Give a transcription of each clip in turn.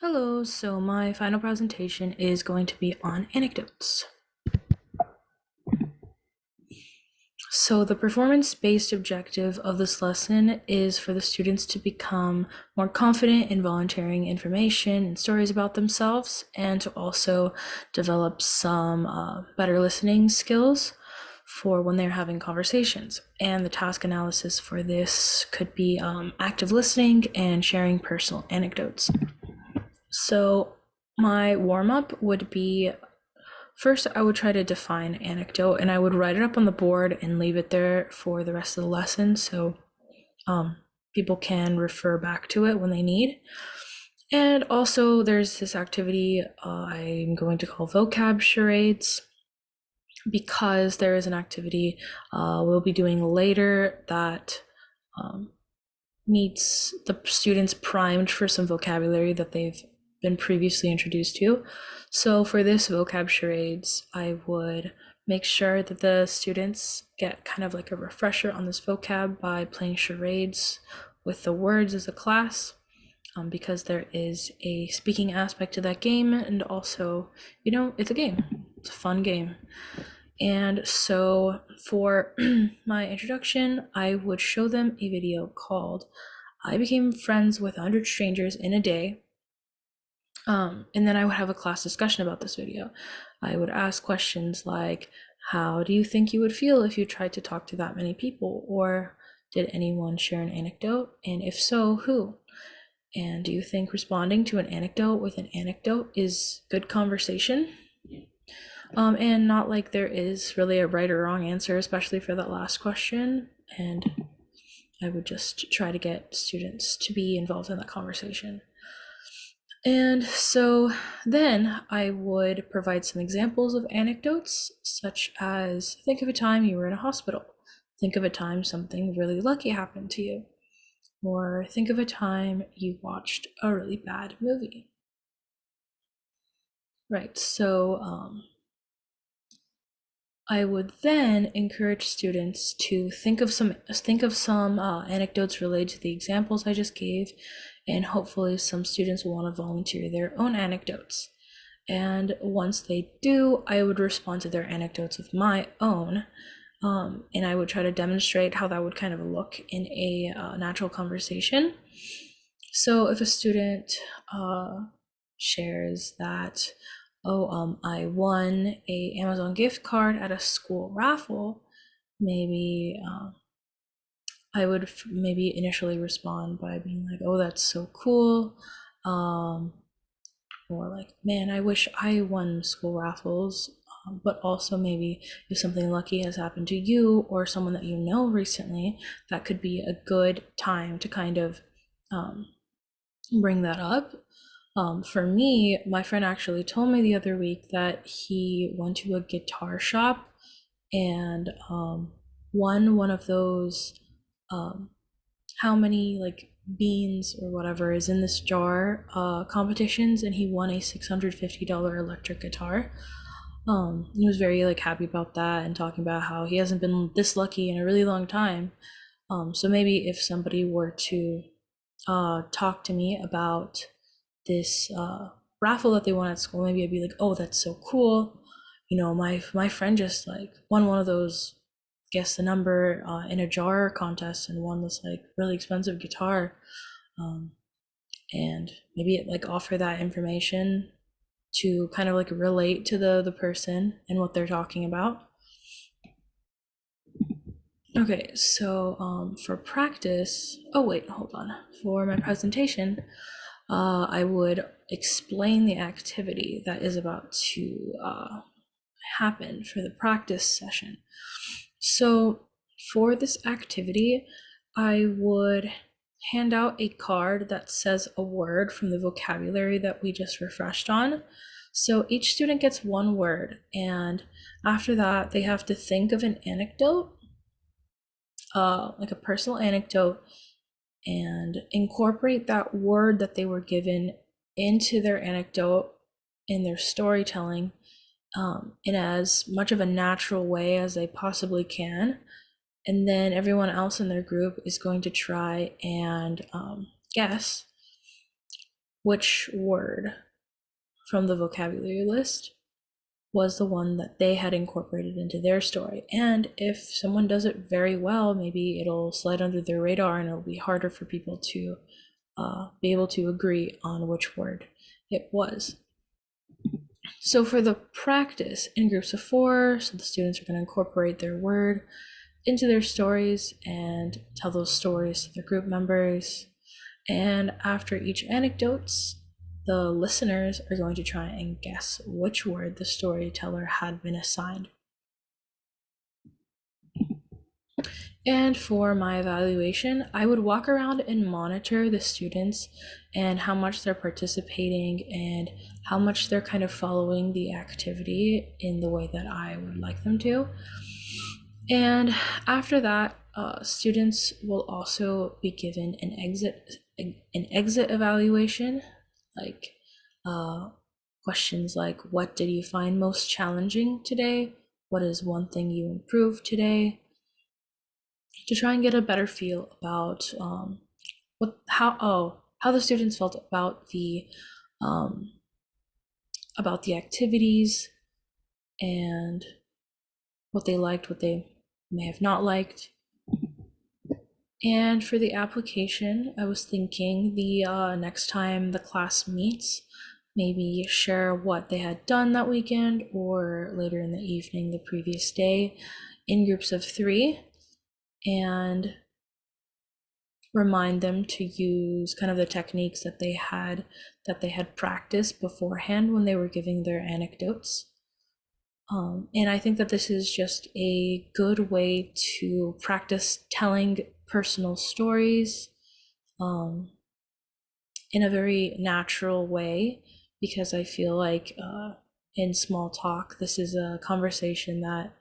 Hello, so my final presentation is going to be on anecdotes. So the performance-based objective of this lesson is for the students to become more confident in volunteering information and stories about themselves, and to also develop some better listening skills for when they're having conversations. And the task analysis for this could be active listening and sharing personal anecdotes. So my warm-up would be, first I would try to define anecdote, and I would write it up on the board and leave it there for the rest of the lesson so people can refer back to it when they need. And also there's this activity I'm going to call vocab charades, because there is an activity we'll be doing later that needs the students primed for some vocabulary that they've been previously introduced to. So for this vocab charades, I would make sure that the students get kind of like a refresher on this vocab by playing charades with the words as a class, because there is a speaking aspect to that game, and also, it's a game. It's a fun game. And so for my introduction, I would show them a video called I Became Friends with 100 Strangers in a Day. And then I would have a class discussion about this video. I would ask questions like, how do you think you would feel if you tried to talk to that many people? Or did anyone share an anecdote? And if so, who? And do you think responding to an anecdote with an anecdote is good conversation? And not like there is really a right or wrong answer, especially for that last question. And I would just try to get students to be involved in that conversation. And so then I would provide some examples of anecdotes, such as think of a time you were in a hospital. Think of a time something really lucky happened to you. Or think of a time you watched a really bad movie. Right, so I would then encourage students to think of some anecdotes related to the examples I just gave, and hopefully some students will want to volunteer their own anecdotes. And once they do, I would respond to their anecdotes with my own, and I would try to demonstrate how that would kind of look in a natural conversation. So if a student shares that, I won a Amazon gift card at a school raffle, maybe I would maybe initially respond by being like, oh, that's so cool. Or like, man, I wish I won school raffles. But also maybe if something lucky has happened to you or someone that you know recently, that could be a good time to kind of bring that up. For me, my friend actually told me the other week that he went to a guitar shop and won one of those, how many like beans or whatever is in this jar competitions, and he won a $650 electric guitar. He was very like happy about that and talking about how he hasn't been this lucky in a really long time. So maybe if somebody were to talk to me about this raffle that they won at school, maybe I'd be like, oh, that's so cool. My friend just like won one of those guess the number in a jar contest and won this like really expensive guitar. And maybe it like offer that information to kind of like relate to the person and what they're talking about. Okay, so for practice, oh wait, hold on. For my presentation, I would explain the activity that is about to happen for the practice session. So for this activity, I would hand out a card that says a word from the vocabulary that we just refreshed on. So each student gets one word, and after that, they have to think of an anecdote, like a personal anecdote, and incorporate that word that they were given into their anecdote in their storytelling, in as much of a natural way as they possibly can. And then everyone else in their group is going to try and guess which word from the vocabulary list was the one that they had incorporated into their story. And if someone does it very well, maybe it'll slide under their radar and it'll be harder for people to be able to agree on which word it was. So for the practice in groups of 4, so the students are going to incorporate their word into their stories and tell those stories to their group members. And after each anecdotes, the listeners are going to try and guess which word the storyteller had been assigned. And for my evaluation, I would walk around and monitor the students and how much they're participating and how much they're kind of following the activity in the way that I would like them to. And after that, students will also be given an exit evaluation, like questions like, what did you find most challenging today? What is one thing you improved today? To try and get a better feel about how the students felt about the activities and what they liked, what they may have not liked. And for the application, I was thinking the next time the class meets, maybe share what they had done that weekend or later in the evening the previous day in groups of 3, and remind them to use kind of the techniques that they had practiced beforehand when they were giving their anecdotes. And I think that this is just a good way to practice telling personal stories in a very natural way, because I feel like in small talk, this is a conversation that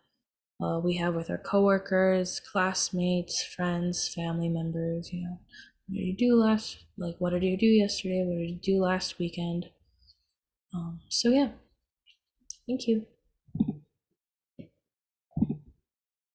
we have with our coworkers, classmates, friends, family members. What did you do what did you do yesterday? What did you do last weekend? So yeah, thank you.